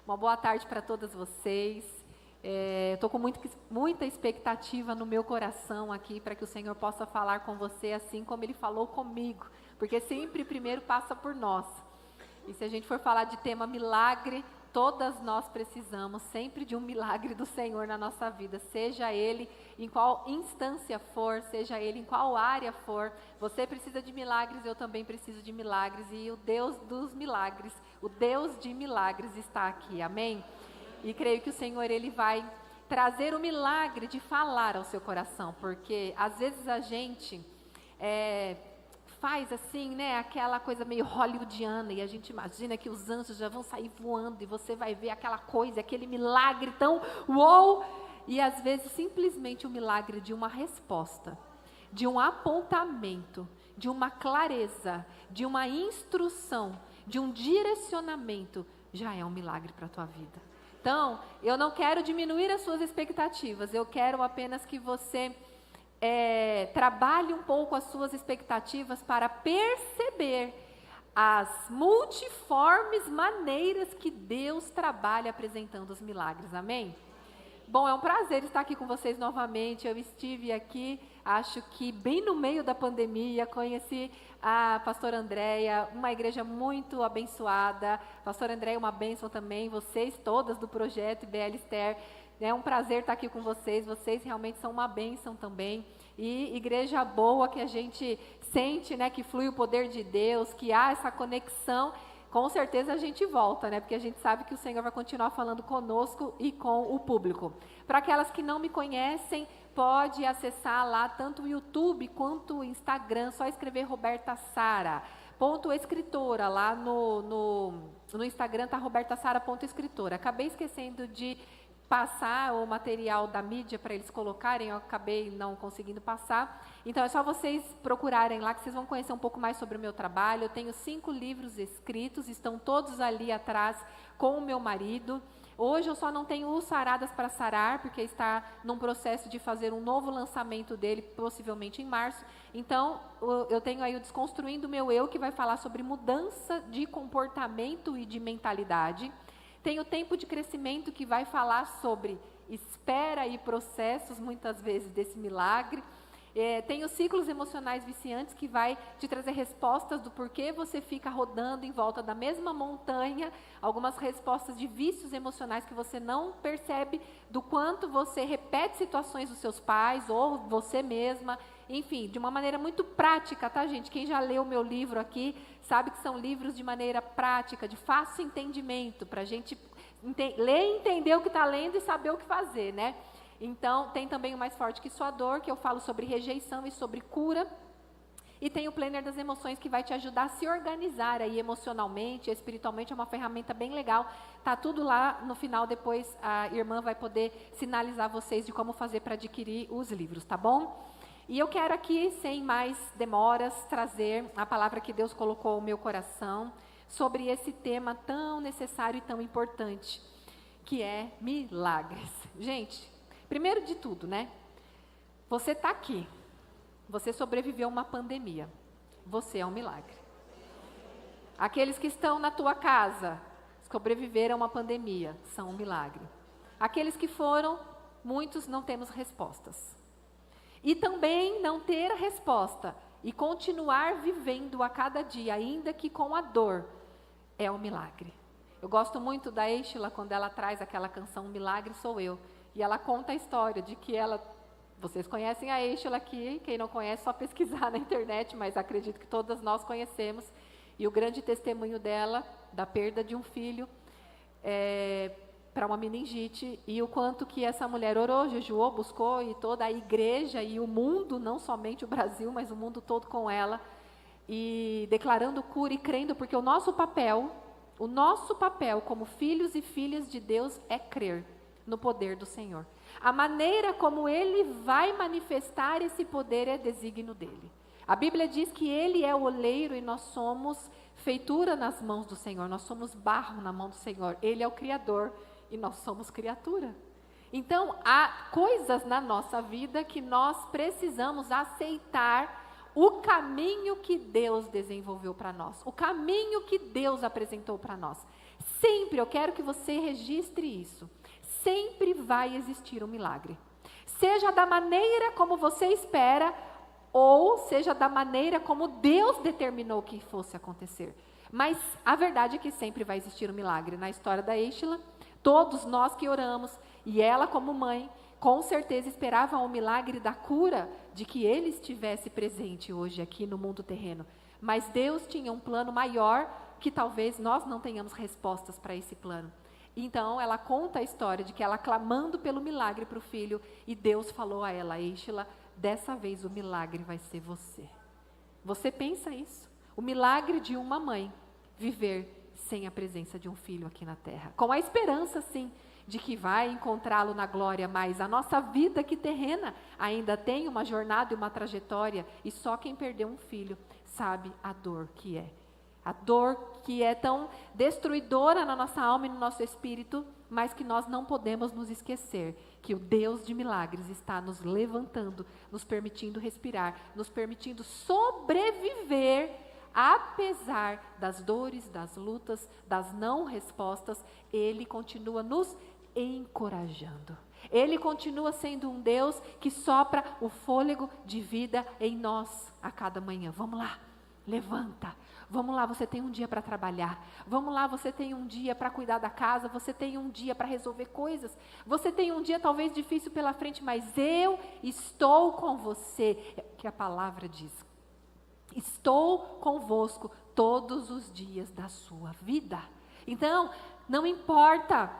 Uma boa tarde para todas vocês. Estou com muita expectativa no meu coração aqui para que o Senhor possa falar com você assim como Ele falou comigo, porque sempre primeiro passa por nós. E se a gente for falar de tema milagre, todas nós precisamos sempre de um milagre do Senhor na nossa vida, seja Ele em qual instância for, seja Ele em qual área for. Você precisa de milagres, eu também preciso de milagres, e o Deus dos milagres, o Deus de milagres está aqui, amém? E creio que o Senhor, Ele vai trazer o milagre de falar ao seu coração, porque às vezes a gente faz assim, né, aquela coisa meio hollywoodiana, e a gente imagina que os anjos já vão sair voando, e você vai ver aquela coisa, aquele milagre tão uou, e às vezes simplesmente o milagre de uma resposta, de um apontamento, de uma clareza, de uma instrução, de um direcionamento, já é um milagre para a tua vida. Então, eu não quero diminuir as suas expectativas, eu quero apenas que você trabalhe um pouco as suas expectativas para perceber as multiformes maneiras que Deus trabalha apresentando os milagres, amém? Bom, é um prazer estar aqui com vocês novamente. Eu estive aqui, acho que bem no meio da pandemia, conheci a pastora Andréia, uma igreja muito abençoada. Pastora Andréia, uma bênção também, vocês todas do projeto IBL Esther. É um prazer estar aqui com vocês realmente são uma bênção também. E igreja boa que a gente sente, né, que flui o poder de Deus, que há essa conexão. Com certeza a gente volta, né? Porque a gente sabe que o Senhor vai continuar falando conosco e com o público. Para aquelas que não me conhecem, pode acessar lá tanto o YouTube quanto o Instagram, só escrever Roberta Sara, _escritora, lá no Instagram está robertasara.escritora. Acabei esquecendo de passar o material da mídia para eles colocarem, eu acabei não conseguindo passar. Então é só vocês procurarem lá que vocês vão conhecer um pouco mais sobre o meu trabalho. Eu tenho 5 livros escritos, estão todos ali atrás com o meu marido. Hoje eu só não tenho o Saradas para Sarar, porque está num processo de fazer um novo lançamento dele, possivelmente em março. Então, eu tenho aí o Desconstruindo o Meu Eu, que vai falar sobre mudança de comportamento e de mentalidade. Tem o Tempo de Crescimento, que vai falar sobre espera e processos, muitas vezes, desse milagre. Tem os Ciclos Emocionais Viciantes, que vai te trazer respostas do porquê você fica rodando em volta da mesma montanha, algumas respostas de vícios emocionais que você não percebe, do quanto você repete situações dos seus pais ou você mesma. Enfim, de uma maneira muito prática, tá, gente? Quem já leu o meu livro aqui, sabe que são livros de maneira prática, de fácil entendimento, para a gente ler e entender o que está lendo e saber o que fazer, né? Então, tem também o Mais Forte que Sua Dor, que eu falo sobre rejeição e sobre cura. E tem o Planner das Emoções, que vai te ajudar a se organizar aí emocionalmente, espiritualmente, é uma ferramenta bem legal. Tá tudo lá no final, depois a irmã vai poder sinalizar vocês de como fazer para adquirir os livros, tá bom? E eu quero aqui, sem mais demoras, trazer a palavra que Deus colocou no meu coração sobre esse tema tão necessário e tão importante, que é milagres. Gente, primeiro de tudo, né? Você está aqui, você sobreviveu a uma pandemia, você é um milagre. Aqueles que estão na tua casa, sobreviveram a uma pandemia, são um milagre. Aqueles que foram, muitos não temos respostas. E também não ter a resposta e continuar vivendo a cada dia, ainda que com a dor, é um milagre. Eu gosto muito da Estela quando ela traz aquela canção "Um Milagre Sou Eu", e ela conta a história de que vocês conhecem a Estela aqui, quem não conhece só pesquisar na internet, mas acredito que todas nós conhecemos, e o grande testemunho dela, da perda de um filho, para uma meningite, e o quanto que essa mulher orou, jejuou, buscou, e toda a igreja e o mundo, não somente o Brasil, mas o mundo todo com ela, e declarando cura e crendo, porque o nosso papel como filhos e filhas de Deus é crer no poder do Senhor. A maneira como Ele vai manifestar esse poder é desígnio dEle. A Bíblia diz que Ele é o oleiro e nós somos feitura nas mãos do Senhor, nós somos barro na mão do Senhor, Ele é o Criador e nós somos criatura. Então, há coisas na nossa vida que nós precisamos aceitar o caminho que Deus desenvolveu para nós, o caminho que Deus apresentou para nós. Sempre, eu quero que você registre isso. Sempre vai existir um milagre. Seja da maneira como você espera, ou seja da maneira como Deus determinou que fosse acontecer. Mas a verdade é que sempre vai existir um milagre. Na história da Êxila, todos nós que oramos, e ela como mãe, com certeza esperavam o milagre da cura, de que ele estivesse presente hoje aqui no mundo terreno. Mas Deus tinha um plano maior, que talvez nós não tenhamos respostas para esse plano. Então ela conta a história de que ela clamando pelo milagre para o filho, e Deus falou a ela: Êxila, dessa vez o milagre vai ser você. Você pensa isso? O milagre de uma mãe viver sem a presença de um filho aqui na terra, com a esperança sim, de que vai encontrá-lo na glória, mas a nossa vida aqui terrena ainda tem uma jornada e uma trajetória, e só quem perdeu um filho sabe a dor que é. A dor que é tão destruidora na nossa alma e no nosso espírito, mas que nós não podemos nos esquecer que o Deus de milagres está nos levantando, nos permitindo respirar, nos permitindo sobreviver, apesar das dores, das lutas, das não respostas. Ele continua nos encorajando. Ele continua sendo um Deus que sopra o fôlego de vida em nós a cada manhã. Vamos lá, levanta. Vamos lá, você tem um dia para trabalhar. Vamos lá, você tem um dia para cuidar da casa. Você tem um dia para resolver coisas. Você tem um dia talvez difícil pela frente, mas eu estou com você. É o que a palavra diz. Estou convosco todos os dias da sua vida. Então, não importa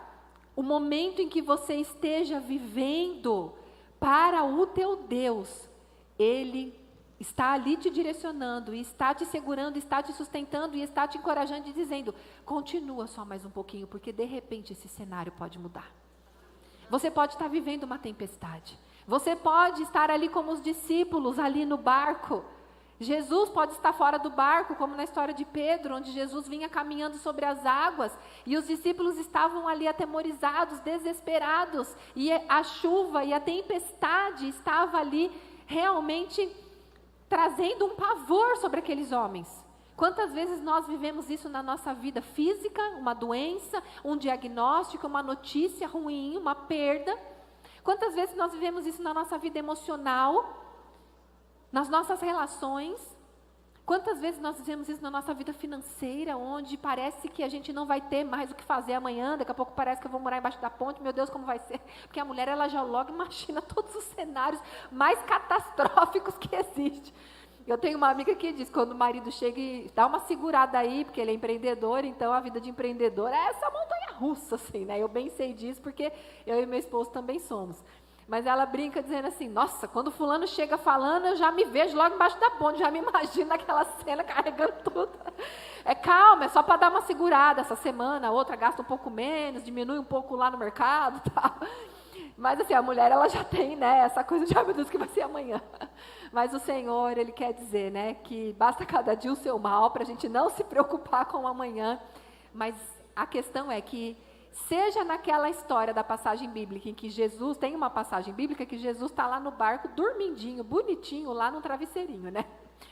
o momento em que você esteja vivendo, para o teu Deus, Ele está ali te direcionando, e está te segurando, está te sustentando, e está te encorajando e dizendo: continua só mais um pouquinho, porque de repente esse cenário pode mudar. Você pode estar vivendo uma tempestade. Você pode estar ali como os discípulos, ali no barco. Jesus pode estar fora do barco, como na história de Pedro, onde Jesus vinha caminhando sobre as águas, e os discípulos estavam ali atemorizados, desesperados, e a chuva e a tempestade estava ali realmente trazendo um pavor sobre aqueles homens. Quantas vezes nós vivemos isso na nossa vida física, uma doença, um diagnóstico, uma notícia ruim, uma perda. Quantas vezes nós vivemos isso na nossa vida emocional, nas nossas relações. Quantas vezes nós vivemos isso na nossa vida financeira, onde parece que a gente não vai ter mais o que fazer amanhã, daqui a pouco parece que eu vou morar embaixo da ponte, meu Deus, como vai ser? Porque a mulher, ela já logo imagina todos os cenários mais catastróficos que existem. Eu tenho uma amiga que diz, quando o marido chega e dá uma segurada aí, porque ele é empreendedor, então a vida de empreendedor é essa montanha russa, assim, né? Eu bem sei disso, porque eu e meu esposo também somos. Mas ela brinca dizendo assim: nossa, quando fulano chega falando, eu já me vejo logo embaixo da ponte, já me imagino naquela cena carregando tudo. É calma, é só para dar uma segurada essa semana, a outra gasta um pouco menos, diminui um pouco lá no mercado e tal. Mas assim, a mulher, ela já tem, né, essa coisa de, meu Deus, que vai ser amanhã. Mas o Senhor, Ele quer dizer, né, que basta cada dia o seu mal, para a gente não se preocupar com o amanhã. Mas a questão é que, seja naquela história da passagem bíblica, em que Jesus, tem uma passagem bíblica que Jesus está lá no barco, dormindinho, bonitinho, lá no travesseirinho, né?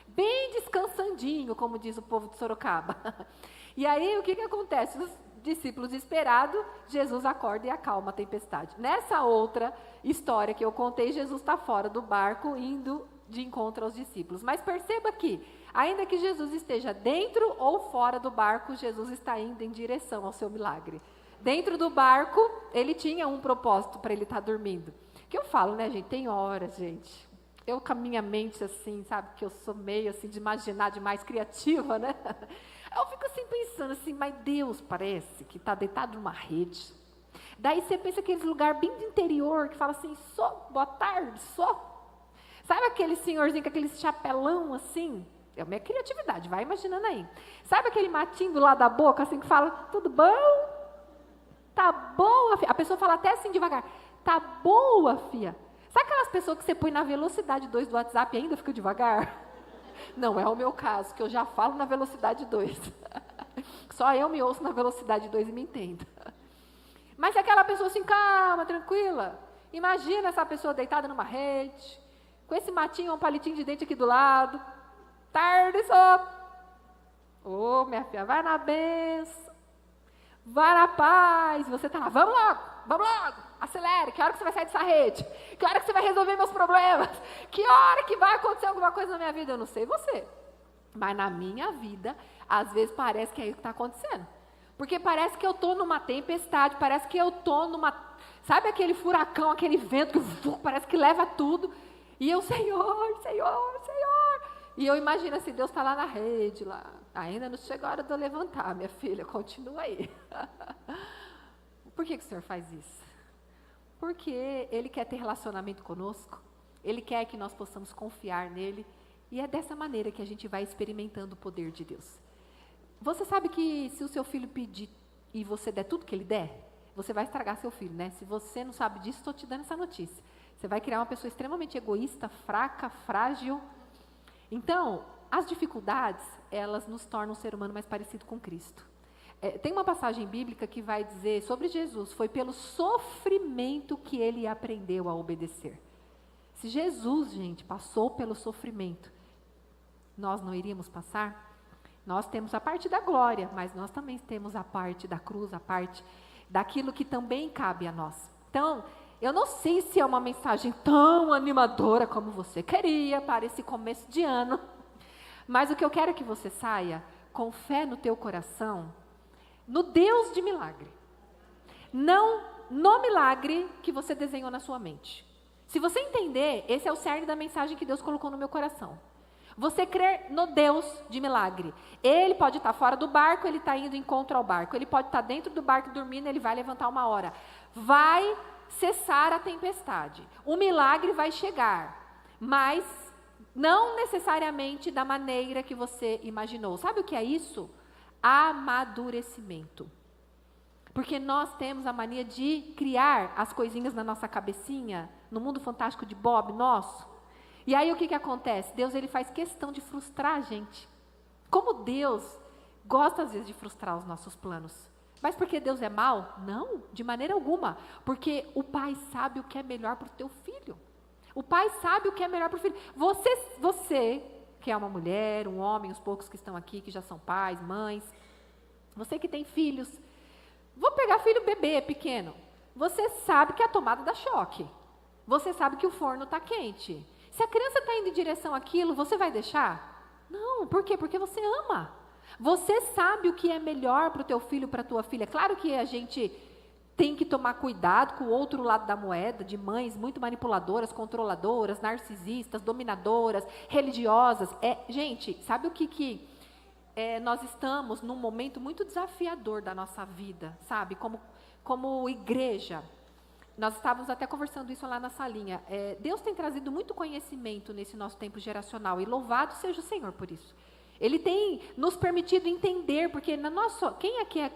Bem descansandinho, como diz o povo de Sorocaba. E aí, o que acontece? Os discípulos esperados, Jesus acorda e acalma a tempestade. Nessa outra história que eu contei, Jesus está fora do barco, indo de encontro aos discípulos. Mas perceba que, ainda que Jesus esteja dentro ou fora do barco, Jesus está indo em direção ao seu milagre. Dentro do barco, ele tinha um propósito para ele estar dormindo. Que eu falo, né, gente? Tem horas, gente. Eu com a minha mente assim, sabe? Que eu sou meio assim de imaginar demais, criativa, né? Eu fico assim pensando assim, mas Deus parece que está deitado numa rede. Daí você pensa aquele lugar bem do interior, que fala assim, só, boa tarde, só. Sabe aquele senhorzinho com aquele chapelão assim? É a minha criatividade, vai imaginando aí. Sabe aquele matinho do lado da boca, assim, que fala, tudo bom? Tá boa, filha. A pessoa fala até assim devagar. Tá boa, filha. Sabe aquelas pessoas que você põe na velocidade 2 do WhatsApp e ainda fica devagar? Não é o meu caso, que eu já falo na velocidade 2. Só eu me ouço na velocidade 2 e me entendo. Mas aquela pessoa assim, calma, tranquila. Imagina essa pessoa deitada numa rede, com esse matinho, um palitinho de dente aqui do lado. Tarde só. Ô, minha filha, vai na benção. Vá na paz. Você está lá, vamos logo, acelere. Que hora que você vai sair dessa rede? Que hora que você vai resolver meus problemas? Que hora que vai acontecer alguma coisa na minha vida? Eu não sei você, mas na minha vida, às vezes parece que é isso que está acontecendo. Porque parece que eu estou numa tempestade, parece que eu estou numa... Sabe aquele furacão, aquele vento que parece que leva tudo. E eu, Senhor. E eu imagino assim, Deus está lá na rede, lá. Ainda não chegou a hora de eu levantar, minha filha, continua aí. Por que o Senhor faz isso? Porque Ele quer ter relacionamento conosco, Ele quer que nós possamos confiar nele, e é dessa maneira que a gente vai experimentando o poder de Deus. Você sabe que se o seu filho pedir e você der tudo que ele der, você vai estragar seu filho, né? Se você não sabe disso, estou te dando essa notícia. Você vai criar uma pessoa extremamente egoísta, fraca, frágil. Então, as dificuldades, elas nos tornam um ser humano mais parecido com Cristo. Tem uma passagem bíblica que vai dizer sobre Jesus, foi pelo sofrimento que ele aprendeu a obedecer. Se Jesus, gente, passou pelo sofrimento, nós não iríamos passar? Nós temos a parte da glória, mas nós também temos a parte da cruz, a parte daquilo que também cabe a nós. Então, eu não sei se é uma mensagem tão animadora como você queria para esse começo de ano, mas o que eu quero é que você saia com fé no teu coração, no Deus de milagre, não no milagre que você desenhou na sua mente. Se você entender, esse é o cerne da mensagem que Deus colocou no meu coração. Você crer no Deus de milagre. Ele pode estar fora do barco, ele está indo em encontro ao barco. Ele pode estar dentro do barco dormindo, ele vai levantar uma hora. Vai cessar a tempestade. O milagre vai chegar, mas não necessariamente da maneira que você imaginou. Sabe o que é isso? Amadurecimento. Porque nós temos a mania de criar as coisinhas na nossa cabecinha, no mundo fantástico de Bob nosso. E aí o que acontece? Deus, ele faz questão de frustrar a gente. Como Deus gosta às vezes de frustrar os nossos planos. Mas porque Deus é mau? Não, de maneira alguma. Porque o pai sabe o que é melhor para o teu filho. O pai sabe o que é melhor para o filho. Você, que é uma mulher, um homem, os poucos que estão aqui, que já são pais, mães. Você que tem filhos. Vou pegar filho bebê, pequeno. Você sabe que a tomada dá choque. Você sabe que o forno está quente. Se a criança está indo em direção àquilo, você vai deixar? Não, por quê? Porque você ama. Você sabe o que é melhor para o teu filho, para a tua filha. Claro que a gente tem que tomar cuidado com o outro lado da moeda, de mães muito manipuladoras, controladoras, narcisistas, dominadoras, religiosas. Gente, sabe o que nós estamos num momento muito desafiador da nossa vida, sabe? Como igreja. Nós estávamos até conversando isso lá na salinha. Deus tem trazido muito conhecimento nesse nosso tempo geracional, e louvado seja o Senhor por isso. Ele tem nos permitido entender, porque quem aqui é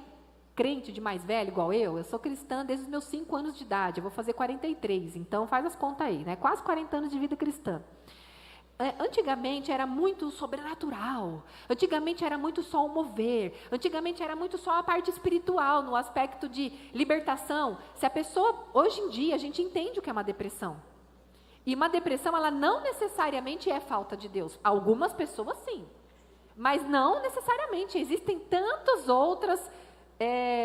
crente de mais velho, igual eu sou cristã desde os meus 5 anos de idade, eu vou fazer 43, então faz as contas aí, né? Quase 40 anos de vida cristã. Antigamente era muito sobrenatural, antigamente era muito só o mover, antigamente era muito só a parte espiritual, no aspecto de libertação. Se a pessoa, hoje em dia, a gente entende o que é uma depressão. E uma depressão, ela não necessariamente é falta de Deus. Algumas pessoas sim, mas não necessariamente. Existem tantas outras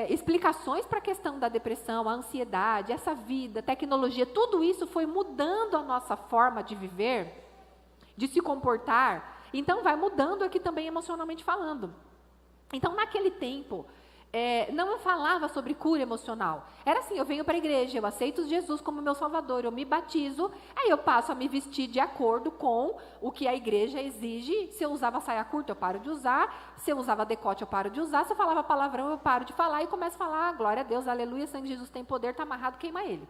explicações para a questão da depressão, a ansiedade, essa vida, tecnologia, tudo isso foi mudando a nossa forma de viver, de se comportar, então vai mudando aqui também emocionalmente falando. Então, naquele tempo, não falava sobre cura emocional. Era assim, eu venho para a igreja, eu aceito Jesus como meu Salvador, eu me batizo, aí eu passo a me vestir de acordo com o que a igreja exige. Se eu usava saia curta, eu paro de usar. Se eu usava decote, eu paro de usar. Se eu falava palavrão, eu paro de falar e começo a falar, glória a Deus, aleluia, sangue de Jesus tem poder, está amarrado, queima ele.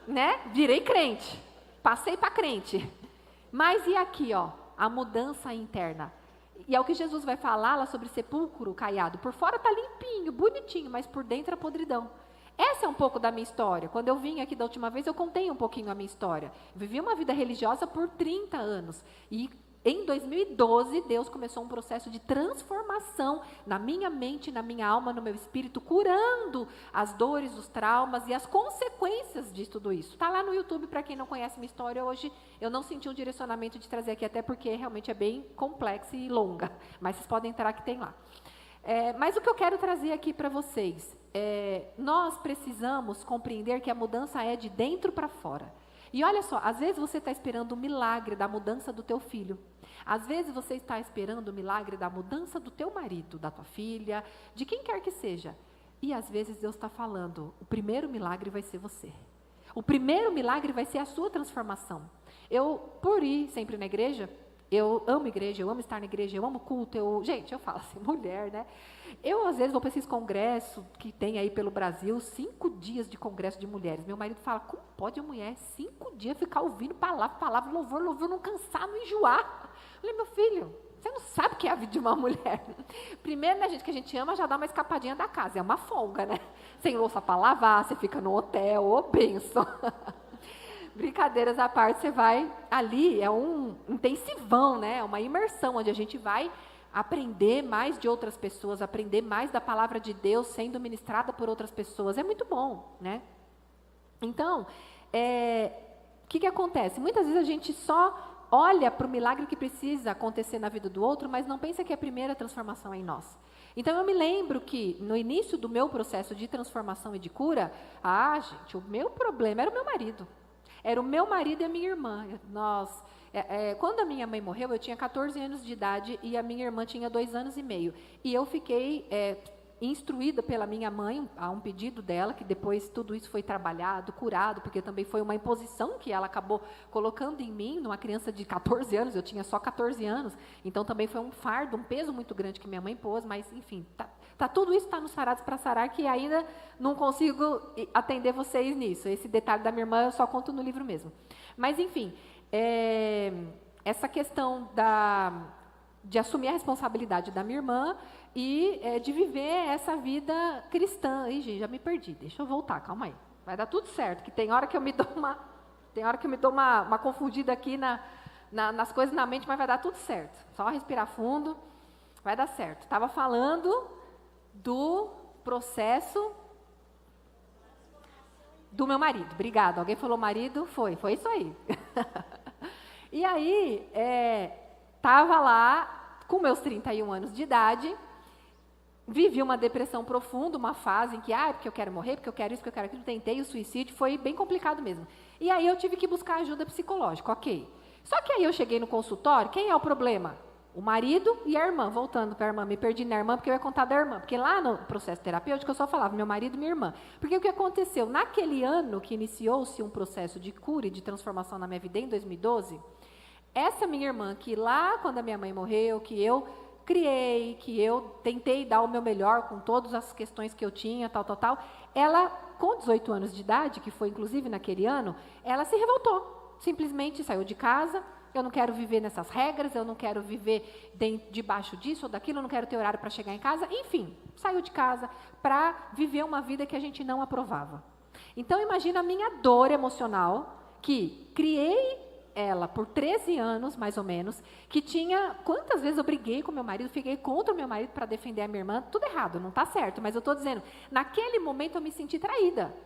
Né? Virei crente, passei para crente. Mas e aqui, a mudança interna? E é o que Jesus vai falar lá sobre sepulcro caiado. Por fora está limpinho, bonitinho, mas por dentro é podridão. Essa é um pouco da minha história. Quando eu vim aqui da última vez, eu contei um pouquinho a minha história. Vivi uma vida religiosa por 30 anos. E em 2012, Deus começou um processo de transformação na minha mente, na minha alma, no meu espírito, curando as dores, os traumas e as consequências de tudo isso. Está lá no YouTube, para quem não conhece minha história. Hoje eu não senti um direcionamento de trazer aqui, até porque realmente é bem complexa e longa. Mas vocês podem entrar que tem lá. Mas o que eu quero trazer aqui para vocês, nós precisamos compreender que a mudança é de dentro para fora. E olha só, às vezes você está esperando o milagre da mudança do teu filho. Às vezes você está esperando o milagre da mudança do teu marido, da tua filha, de quem quer que seja. E às vezes Deus está falando, o primeiro milagre vai ser você. O primeiro milagre vai ser a sua transformação. Por ir sempre na igreja, eu amo igreja, eu amo estar na igreja, eu amo culto, gente, eu falo assim, mulher, né? Eu, às vezes, vou para esses congressos que tem aí pelo Brasil, 5 dias de congresso de mulheres. Meu marido fala, como pode a mulher 5 dias ficar ouvindo palavra, louvor, não cansar, não enjoar? Eu falei, meu filho, você não sabe o que é a vida de uma mulher. Primeiro, né, gente, que a gente ama, já dá uma escapadinha da casa, é uma folga, né? Sem louça para lavar, você fica no hotel, ô benção. Brincadeiras à parte, você vai ali, é um intensivão, né? É uma imersão, onde a gente vai aprender mais de outras pessoas, aprender mais da palavra de Deus sendo ministrada por outras pessoas. É muito bom, né? Então, o que acontece? Muitas vezes a gente só olha para o milagre que precisa acontecer na vida do outro, mas não pensa que a primeira transformação é em nós. Então, eu me lembro que, no início do meu processo de transformação e de cura, gente, o meu problema era o meu marido. Era o meu marido e a minha irmã. Quando a minha mãe morreu, eu tinha 14 anos de idade e a minha irmã tinha 2 anos e meio. E eu fiquei instruída pela minha mãe, a um pedido dela, que depois tudo isso foi trabalhado, curado, porque também foi uma imposição que ela acabou colocando em mim, numa criança de 14 anos, eu tinha só 14 anos, então também foi um fardo, um peso muito grande que minha mãe pôs, mas enfim, tudo isso está nos Sarados para Sarar, que ainda não consigo atender vocês nisso. Esse detalhe da minha irmã eu só conto no livro mesmo. Mas, enfim, essa questão de assumir a responsabilidade da minha irmã e de viver essa vida cristã. Ih, gente, já me perdi. Deixa eu voltar, calma aí. Vai dar tudo certo, que tem hora que eu me dou uma confundida aqui nas coisas na mente, mas vai dar tudo certo. Só respirar fundo, vai dar certo. Estava falando do processo do meu marido. Obrigada. Alguém falou marido? Foi isso aí. E aí, estava lá, com meus 31 anos de idade, vivi uma depressão profunda, uma fase em que, porque eu quero morrer, porque eu quero isso, porque eu quero aquilo, tentei o suicídio, foi bem complicado mesmo. E aí eu tive que buscar ajuda psicológica, ok. Só que aí eu cheguei no consultório, quem é o problema? O marido e a irmã, voltando para a irmã, me perdi na irmã, porque eu ia contar da irmã, porque lá no processo terapêutico eu só falava meu marido e minha irmã, porque o que aconteceu? Naquele ano que iniciou-se um processo de cura e de transformação na minha vida, em 2012, essa minha irmã, que lá quando a minha mãe morreu, que eu criei, que eu tentei dar o meu melhor com todas as questões que eu tinha, tal, ela, com 18 anos de idade, que foi inclusive naquele ano, ela se revoltou, simplesmente saiu de casa. Eu não quero viver nessas regras, eu não quero viver debaixo disso ou daquilo, eu não quero ter horário para chegar em casa. Enfim, saiu de casa para viver uma vida que a gente não aprovava. Então, imagina a minha dor emocional, que criei ela por 13 anos, mais ou menos, que tinha... Quantas vezes eu briguei com meu marido, fiquei contra o meu marido para defender a minha irmã? Tudo errado, não está certo, mas eu estou dizendo, naquele momento eu me senti traída.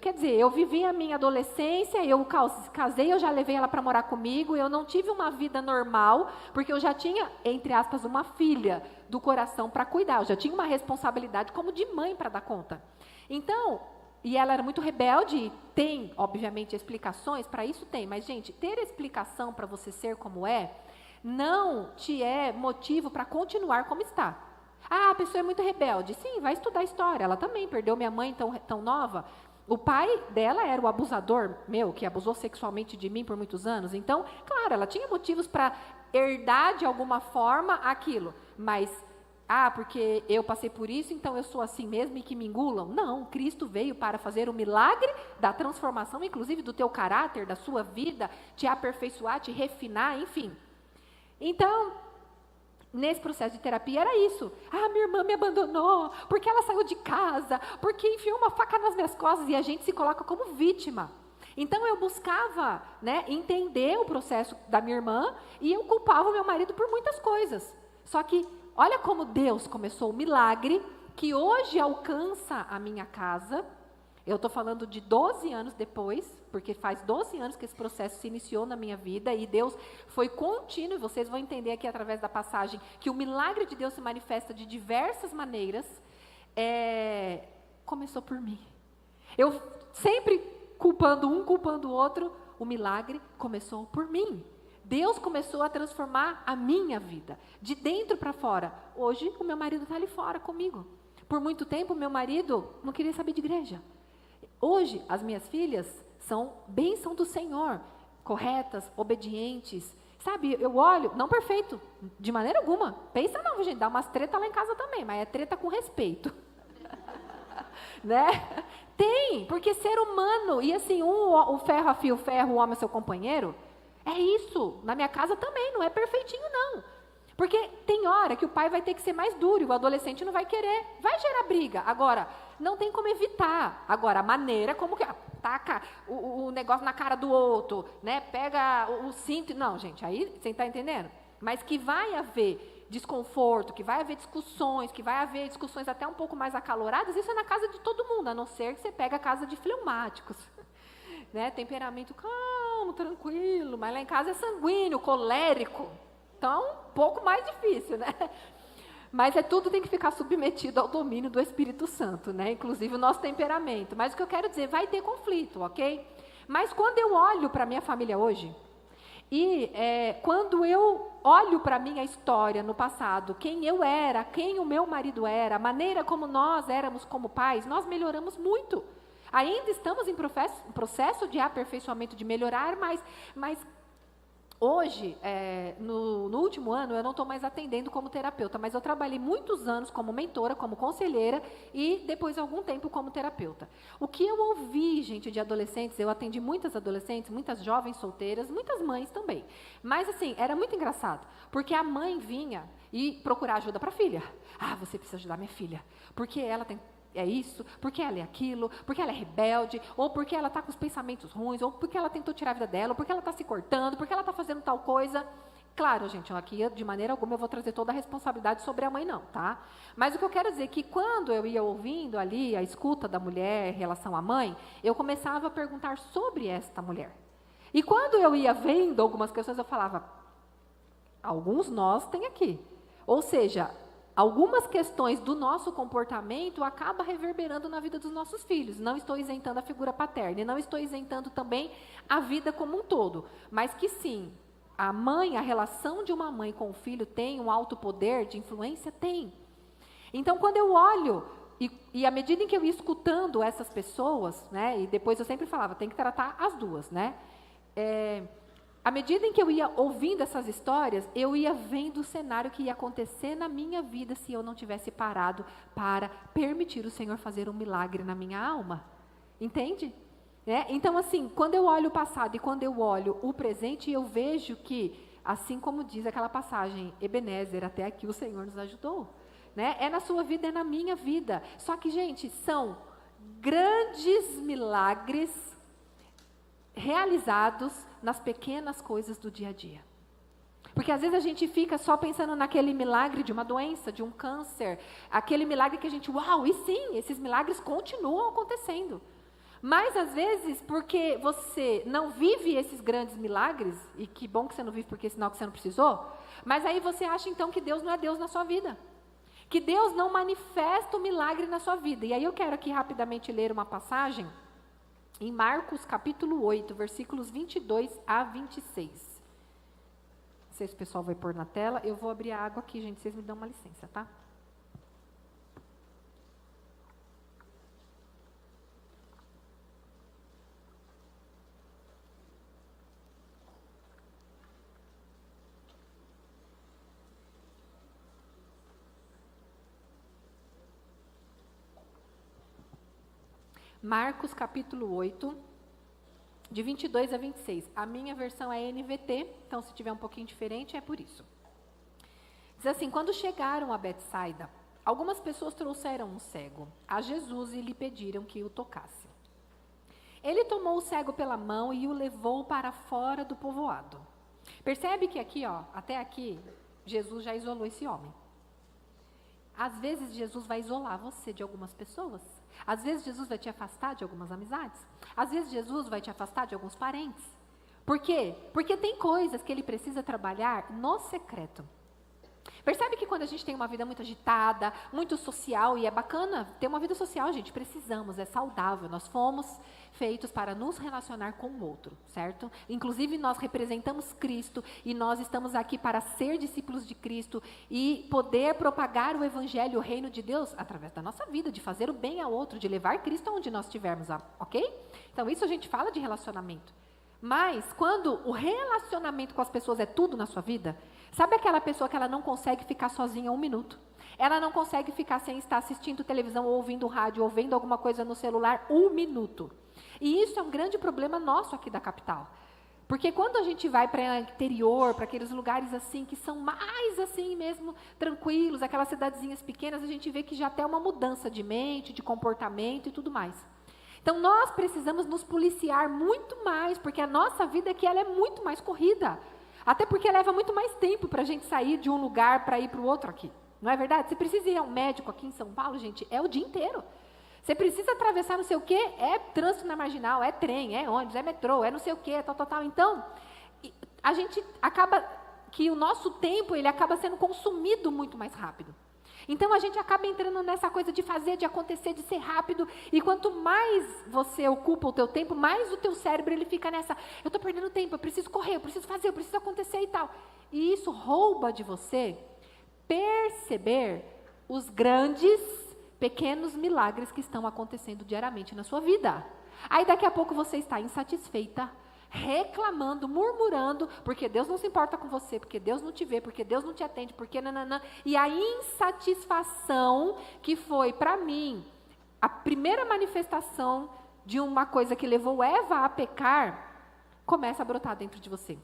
Quer dizer, eu vivi a minha adolescência, eu casei, eu já levei ela para morar comigo, eu não tive uma vida normal, porque eu já tinha, entre aspas, uma filha do coração para cuidar, eu já tinha uma responsabilidade como de mãe para dar conta. Então, e ela era muito rebelde, e tem, obviamente, explicações, para isso tem, mas, gente, ter explicação para você ser como não te é motivo para continuar como está. A pessoa é muito rebelde. Sim, vai estudar história, ela também perdeu minha mãe tão nova. O pai dela era o abusador que abusou sexualmente de mim por muitos anos. Então, claro, ela tinha motivos para herdar de alguma forma aquilo. Mas, porque eu passei por isso, então eu sou assim mesmo e que me engulam? Não, Cristo veio para fazer o milagre da transformação, inclusive do teu caráter, da sua vida, te aperfeiçoar, te refinar, enfim. Então, nesse processo de terapia era isso. Minha irmã me abandonou, porque ela saiu de casa, porque enfiou uma faca nas minhas costas, e a gente se coloca como vítima. Então eu buscava, entender o processo da minha irmã, e eu culpava o meu marido por muitas coisas. Só que, olha como Deus começou o milagre, que hoje alcança a minha casa, Eu estou falando de 12 anos depois, porque faz 12 anos que esse processo se iniciou na minha vida e Deus foi contínuo, e vocês vão entender aqui através da passagem que o milagre de Deus se manifesta de diversas maneiras. Começou por mim. Eu sempre culpando um, culpando o outro, o milagre começou por mim. Deus começou a transformar a minha vida, de dentro para fora. Hoje o meu marido está ali fora comigo. Por muito tempo meu marido não queria saber de igreja. Hoje, as minhas filhas são bênção do Senhor, corretas, obedientes. Sabe, eu olho, não perfeito, de maneira alguma. Pensa não, gente, dá umas treta lá em casa também, mas é treta com respeito. Né? Tem, porque ser humano, e assim, o ferro afia o ferro, o homem é seu companheiro, é isso. Na minha casa também, não é perfeitinho não. Porque tem hora que o pai vai ter que ser mais duro, e o adolescente não vai querer, vai gerar briga. Agora, não tem como evitar. Agora, a maneira como que taca o negócio na cara do outro, né? Pega o cinto. Não, gente, aí você está entendendo? Mas que vai haver desconforto, que vai haver discussões, que vai haver discussões até um pouco mais acaloradas, isso é na casa de todo mundo, a não ser que você pegue a casa de fleumáticos. Né? Temperamento calmo, tranquilo, mas lá em casa é sanguíneo, colérico. Então, um pouco mais difícil, né? Mas tudo tem que ficar submetido ao domínio do Espírito Santo, né? Inclusive o nosso temperamento. Mas o que eu quero dizer, vai ter conflito, ok? Mas quando eu olho para a minha família hoje, e quando eu olho para a minha história no passado, quem eu era, quem o meu marido era, a maneira como nós éramos como pais, nós melhoramos muito. Ainda estamos em processo de aperfeiçoamento, de melhorar, mas hoje, no último ano, eu não estou mais atendendo como terapeuta, mas eu trabalhei muitos anos como mentora, como conselheira e depois algum tempo como terapeuta. O que eu ouvi, gente, de adolescentes, eu atendi muitas adolescentes, muitas jovens solteiras, muitas mães também. Mas assim, era muito engraçado, porque a mãe vinha e procurar ajuda para a filha. Ah, você precisa ajudar minha filha, porque ela tem... isso, porque ela é aquilo, porque ela é rebelde, ou porque ela está com os pensamentos ruins, ou porque ela tentou tirar a vida dela, ou porque ela está se cortando, porque ela está fazendo tal coisa. Claro, gente, aqui de maneira alguma eu vou trazer toda a responsabilidade sobre a mãe não, tá? Mas o que eu quero dizer é que quando eu ia ouvindo ali a escuta da mulher em relação à mãe, eu começava a perguntar sobre esta mulher. E quando eu ia vendo algumas questões, eu falava, alguns nós tem aqui. Ou seja, algumas questões do nosso comportamento acabam reverberando na vida dos nossos filhos. Não estou isentando a figura paterna, e não estou isentando também a vida como um todo. Mas que sim, a mãe, a relação de uma mãe com o filho tem um alto poder de influência? Tem. Então, quando eu olho, e à medida em que eu ia escutando essas pessoas, né, e depois eu sempre falava, tem que tratar as duas, né? À medida em que eu ia ouvindo essas histórias, eu ia vendo o cenário que ia acontecer na minha vida se eu não tivesse parado para permitir o Senhor fazer um milagre na minha alma. Entende? Então, assim, quando eu olho o passado e quando eu olho o presente, eu vejo que, assim como diz aquela passagem, Ebenezer, até aqui o Senhor nos ajudou. Né? É na sua vida, é na minha vida. Só que, gente, são grandes milagres realizados nas pequenas coisas do dia a dia. Porque às vezes a gente fica só pensando naquele milagre de uma doença, de um câncer, aquele milagre que a gente, uau, e sim, esses milagres continuam acontecendo. Mas às vezes, porque você não vive esses grandes milagres, e que bom que você não vive porque é sinal que você não precisou, mas aí você acha então que Deus não é Deus na sua vida. Que Deus não manifesta o milagre na sua vida. E aí eu quero aqui rapidamente ler uma passagem em Marcos capítulo 8, versículos 22 a 26. Não sei se o pessoal vai pôr na tela. Eu vou abrir a água aqui, gente. Vocês me dão uma licença, tá? Marcos capítulo 8, de 22 a 26. A minha versão é NVT, então se tiver um pouquinho diferente é por isso. Diz assim, quando chegaram a Betsaida, algumas pessoas trouxeram um cego a Jesus e lhe pediram que o tocasse. Ele tomou o cego pela mão e o levou para fora do povoado. Percebe que aqui, até aqui, Jesus já isolou esse homem. Às vezes Jesus vai isolar você de algumas pessoas. Às vezes Jesus vai te afastar de algumas amizades. Às vezes Jesus vai te afastar de alguns parentes. Por quê? Porque tem coisas que ele precisa trabalhar no secreto. Percebe que quando a gente tem uma vida muito agitada, muito social, e é bacana ter uma vida social, gente, precisamos, é saudável. Nós fomos feitos para nos relacionar com o outro, certo? Inclusive nós representamos Cristo e nós estamos aqui para ser discípulos de Cristo e poder propagar o evangelho, o reino de Deus, através da nossa vida, de fazer o bem ao outro, de levar Cristo aonde nós estivermos, ok? Então isso a gente fala de relacionamento. Mas quando o relacionamento com as pessoas é tudo na sua vida, sabe aquela pessoa que ela não consegue ficar sozinha 1 minuto? Ela não consegue ficar sem estar assistindo televisão, ou ouvindo rádio, ou vendo alguma coisa no celular 1 minuto. E isso é um grande problema nosso aqui da capital. Porque quando a gente vai para o interior, para aqueles lugares assim, que são mais assim mesmo, tranquilos, aquelas cidadezinhas pequenas, a gente vê que já tem uma mudança de mente, de comportamento e tudo mais. Então, nós precisamos nos policiar muito mais, porque a nossa vida aqui ela é muito mais corrida. Até porque leva muito mais tempo para a gente sair de um lugar para ir para o outro aqui. Não é verdade? Você precisa ir ao médico aqui em São Paulo, gente, é o dia inteiro. Você precisa atravessar não sei o quê, é trânsito na marginal, é trem, é ônibus, é metrô, é não sei o quê, tal. Então, a gente acaba que o nosso tempo ele acaba sendo consumido muito mais rápido. Então, a gente acaba entrando nessa coisa de fazer, de acontecer, de ser rápido. E quanto mais você ocupa o teu tempo, mais o teu cérebro ele fica nessa, eu estou perdendo tempo, eu preciso correr, eu preciso fazer, eu preciso acontecer e tal. E isso rouba de você perceber os grandes, pequenos milagres que estão acontecendo diariamente na sua vida. Aí, daqui a pouco, você está insatisfeita, reclamando, murmurando, porque Deus não se importa com você, porque Deus não te vê, porque Deus não te atende, porque nananã. E a insatisfação que foi, para mim, a primeira manifestação de uma coisa que levou Eva a pecar, começa a brotar dentro de você.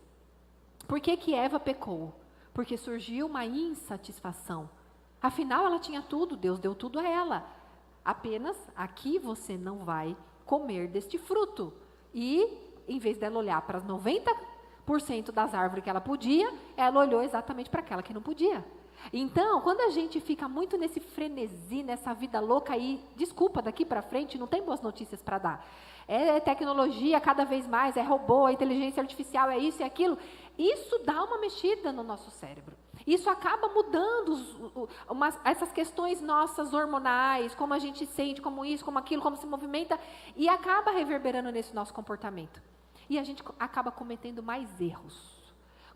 Por que que Eva pecou? Porque surgiu uma insatisfação. Afinal, ela tinha tudo, Deus deu tudo a ela. Apenas, aqui você não vai comer deste fruto. E em vez dela olhar para as 90% das árvores que ela podia, ela olhou exatamente para aquela que não podia. Então, quando a gente fica muito nesse frenesi, nessa vida louca aí, desculpa, daqui para frente não tem boas notícias para dar. É tecnologia cada vez mais, é robô, é inteligência artificial, é isso e aquilo. Isso dá uma mexida no nosso cérebro. Isso acaba mudando essas questões nossas hormonais, como a gente sente, como isso, como aquilo, como se movimenta, e acaba reverberando nesse nosso comportamento. E a gente acaba cometendo mais erros.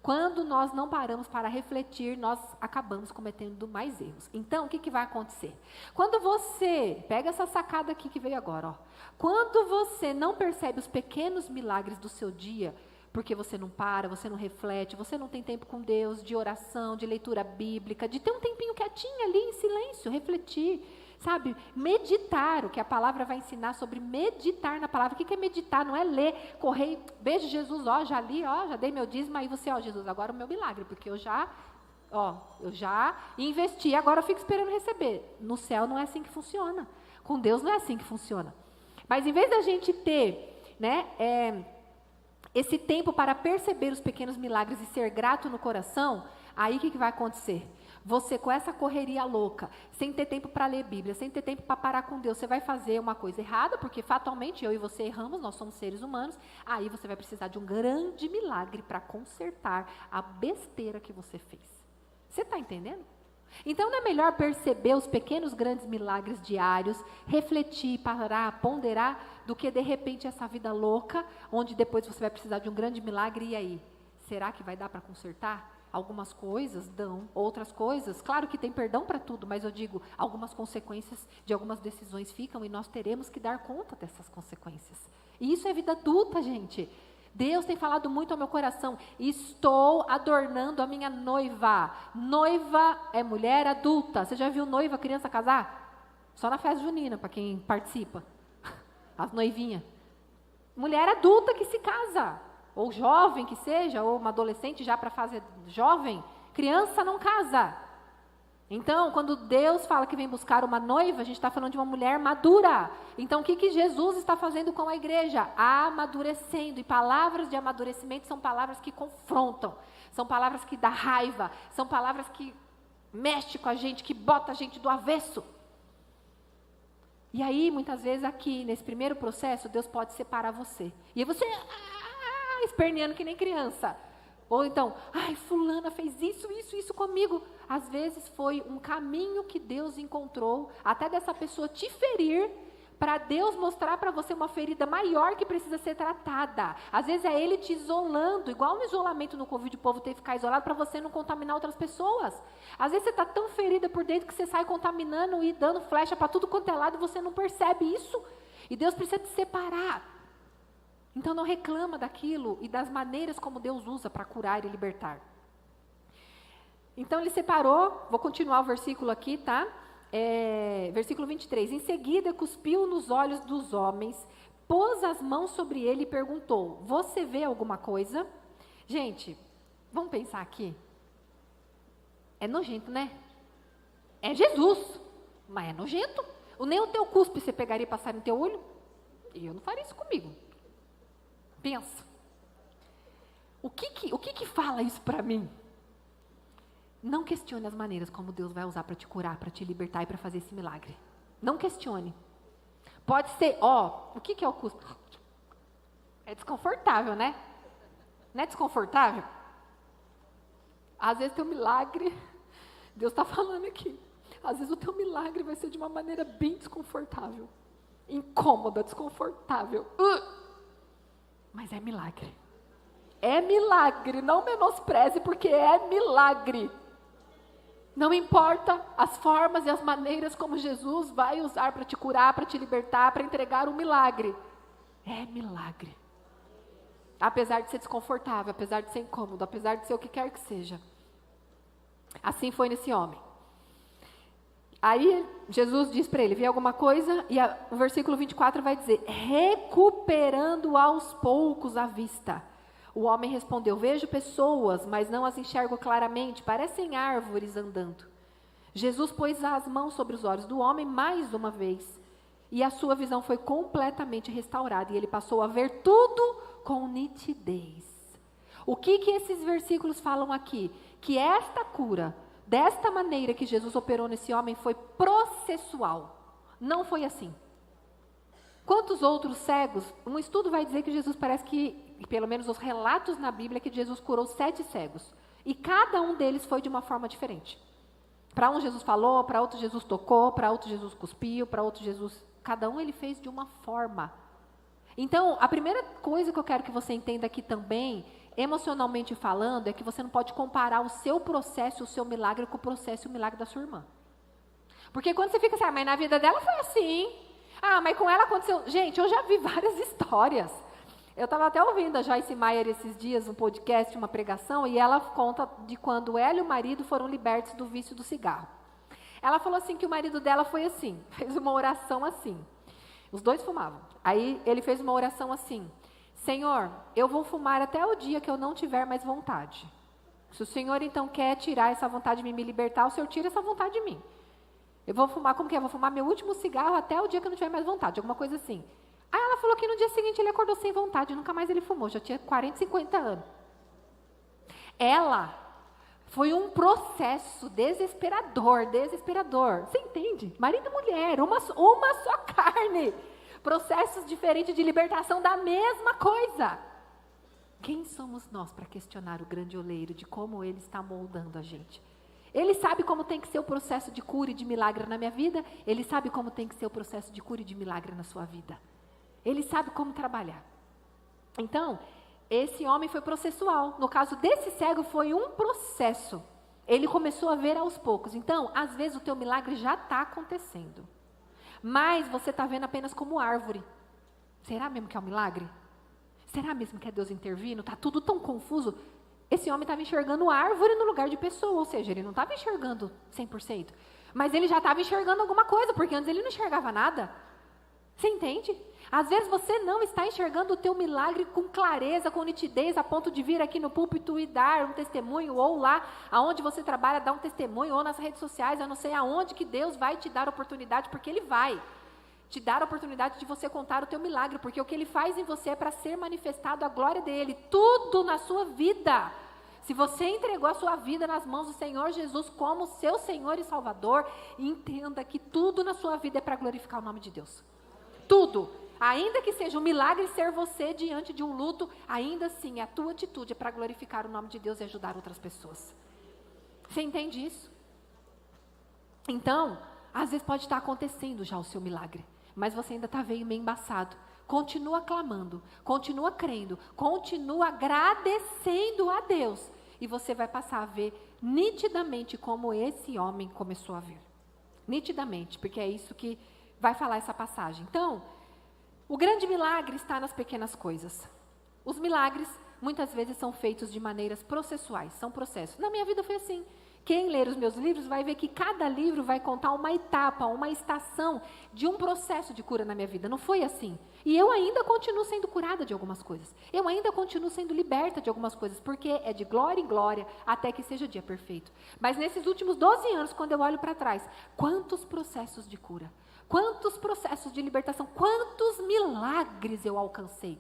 Quando nós não paramos para refletir, nós acabamos cometendo mais erros. Então, o que vai acontecer? Quando você, pega essa sacada aqui que veio agora, ó. Quando você não percebe os pequenos milagres do seu dia, porque você não para, você não reflete, você não tem tempo com Deus, de oração, de leitura bíblica, de ter um tempinho quietinho ali em silêncio, refletir, sabe? Meditar, o que a palavra vai ensinar sobre meditar na palavra. O que é meditar? Não é ler, correr, beijo Jesus, ó, já li, ó, já dei meu dízimo, aí você, ó, Jesus, agora o meu milagre, porque eu já investi, agora eu fico esperando receber. No céu não é assim que funciona. Com Deus não é assim que funciona. Mas em vez da gente ter, né, esse tempo para perceber os pequenos milagres e ser grato no coração, aí o que vai acontecer? Você com essa correria louca, sem ter tempo para ler Bíblia, sem ter tempo para parar com Deus, você vai fazer uma coisa errada, porque fatalmente eu e você erramos, nós somos seres humanos, aí você vai precisar de um grande milagre para consertar a besteira que você fez. Você está entendendo? Então não é melhor perceber os pequenos grandes milagres diários, refletir, parar, ponderar, do que de repente essa vida louca, onde depois você vai precisar de um grande milagre, e aí? Será que vai dar para consertar? Algumas coisas dão, outras coisas, claro que tem perdão para tudo, mas eu digo, algumas consequências de algumas decisões ficam e nós teremos que dar conta dessas consequências. E isso é vida adulta, gente. Deus tem falado muito ao meu coração, estou adornando a minha noiva. Noiva é mulher adulta. Você já viu noiva, criança casar? Só na festa junina, para quem participa. As noivinhas. Mulher adulta que se casa. Ou jovem que seja, ou uma adolescente já para a fase jovem. Criança não casa. Então, quando Deus fala que vem buscar uma noiva, a gente está falando de uma mulher madura. Então, o que Jesus está fazendo com a igreja? Amadurecendo. E palavras de amadurecimento são palavras que confrontam. São palavras que dão raiva. São palavras que mexem com a gente, que botam a gente do avesso. E aí, muitas vezes, aqui, nesse primeiro processo, Deus pode separar você. E aí você, esperneando que nem criança. Ou então, fulana fez isso comigo. Às vezes foi um caminho que Deus encontrou, até dessa pessoa te ferir, para Deus mostrar para você uma ferida maior que precisa ser tratada. Às vezes é Ele te isolando, igual no isolamento no Covid, o povo teve que ficar isolado para você não contaminar outras pessoas. Às vezes você está tão ferida por dentro que você sai contaminando e dando flecha para tudo quanto é lado e você não percebe isso. E Deus precisa te separar. Então não reclama daquilo e das maneiras como Deus usa para curar e libertar. Então Ele separou, vou continuar o versículo aqui, tá? Versículo 23, em seguida cuspiu nos olhos dos homens, pôs as mãos sobre ele e perguntou, você vê alguma coisa? Gente, vamos pensar aqui, é nojento, né? É Jesus, mas é nojento. Nem o teu cuspe você pegaria e passaria no teu olho? Eu não faria isso comigo. Pensa, o que fala isso para mim? Não questione as maneiras como Deus vai usar para te curar, para te libertar e para fazer esse milagre. Não questione. Pode ser, o que é o cuspe? É desconfortável, né? Não é desconfortável? Às vezes teu milagre, Deus está falando aqui, às vezes o teu milagre vai ser de uma maneira bem desconfortável. Incômoda, desconfortável. Mas é milagre. É milagre, não menospreze, porque é milagre. Não importa as formas e as maneiras como Jesus vai usar para te curar, para te libertar, para entregar um milagre. É milagre. Apesar de ser desconfortável, apesar de ser incômodo, apesar de ser o que quer que seja. Assim foi nesse homem. Aí Jesus diz para ele, vê alguma coisa? E o versículo 24 vai dizer, recuperando aos poucos a vista. O homem respondeu, vejo pessoas, mas não as enxergo claramente, parecem árvores andando. Jesus pôs as mãos sobre os olhos do homem mais uma vez, e a sua visão foi completamente restaurada, e ele passou a ver tudo com nitidez. O que esses versículos falam aqui? Que esta cura, desta maneira que Jesus operou nesse homem, foi processual, não foi assim. Quantos outros cegos, um estudo vai dizer que Jesus parece que, pelo menos os relatos na Bíblia, que Jesus curou 7 cegos. E cada um deles foi de uma forma diferente. Para um Jesus falou, para outro Jesus tocou, para outro Jesus cuspiu, para outro Jesus... Cada um ele fez de uma forma. Então, a primeira coisa que eu quero que você entenda aqui também, emocionalmente falando, é que você não pode comparar o seu processo, o seu milagre com o processo e o milagre da sua irmã. Porque quando você fica assim, mas na vida dela foi assim... mas com ela aconteceu... Gente, eu já vi várias histórias. Eu estava até ouvindo a Joyce Meyer esses dias, um podcast, uma pregação, e ela conta de quando ela e o marido foram libertos do vício do cigarro. Ela falou assim que o marido dela foi assim, fez uma oração assim. Os dois fumavam. Aí ele fez uma oração assim, Senhor, eu vou fumar até o dia que eu não tiver mais vontade. Se o Senhor então quer tirar essa vontade de me libertar, o Senhor tira essa vontade de mim. Eu vou fumar, como que é? Eu vou fumar meu último cigarro até o dia que eu não tiver mais vontade, alguma coisa assim. Aí ela falou que no dia seguinte ele acordou sem vontade, nunca mais ele fumou, já tinha 40, 50 anos. Ela foi um processo desesperador. Você entende? Marido e mulher, uma só carne. Processos diferentes de libertação da mesma coisa. Quem somos nós para questionar o grande oleiro de como ele está moldando a gente? Ele sabe como tem que ser o processo de cura e de milagre na minha vida. Ele sabe como tem que ser o processo de cura e de milagre na sua vida. Ele sabe como trabalhar. Então, esse homem foi processual. No caso desse cego, foi um processo. Ele começou a ver aos poucos. Então, às vezes o teu milagre já está acontecendo. Mas você está vendo apenas como árvore. Será mesmo que é um milagre? Será mesmo que é Deus intervindo? Está tudo tão confuso. Esse homem estava enxergando árvore no lugar de pessoa. Ou seja, ele não estava enxergando 100%. Mas ele já estava enxergando alguma coisa, porque antes ele não enxergava nada. Você entende? Às vezes você não está enxergando o teu milagre com clareza, com nitidez, a ponto de vir aqui no púlpito e dar um testemunho, ou lá aonde você trabalha, dar um testemunho, ou nas redes sociais, eu não sei aonde que Deus vai te dar oportunidade, porque Ele vai te dar a oportunidade de você contar o teu milagre, porque o que Ele faz em você é para ser manifestado a glória dEle, tudo na sua vida Se você entregou a sua vida nas mãos do Senhor Jesus como seu Senhor e Salvador, entenda que tudo na sua vida é para glorificar o nome de Deus. Tudo. Ainda que seja um milagre ser você diante de um luto, ainda assim a tua atitude é para glorificar o nome de Deus e ajudar outras pessoas. Você entende isso? Então, às vezes pode estar acontecendo já o seu milagre, mas você ainda está meio embaçado. Continua clamando, continua crendo, continua agradecendo a Deus. E você vai passar a ver nitidamente como esse homem começou a ver. Nitidamente, porque é isso que vai falar essa passagem. Então, o grande milagre está nas pequenas coisas. Os milagres, muitas vezes, são feitos de maneiras processuais, são processos. Na minha vida foi assim. Quem ler os meus livros vai ver que cada livro vai contar uma etapa, uma estação de um processo de cura na minha vida. Não foi assim. E eu ainda continuo sendo curada de algumas coisas. Eu ainda continuo sendo liberta de algumas coisas, porque é de glória em glória até que seja o dia perfeito. Mas nesses últimos 12 anos, quando eu olho para trás, quantos processos de cura, quantos processos de libertação, quantos milagres eu alcancei.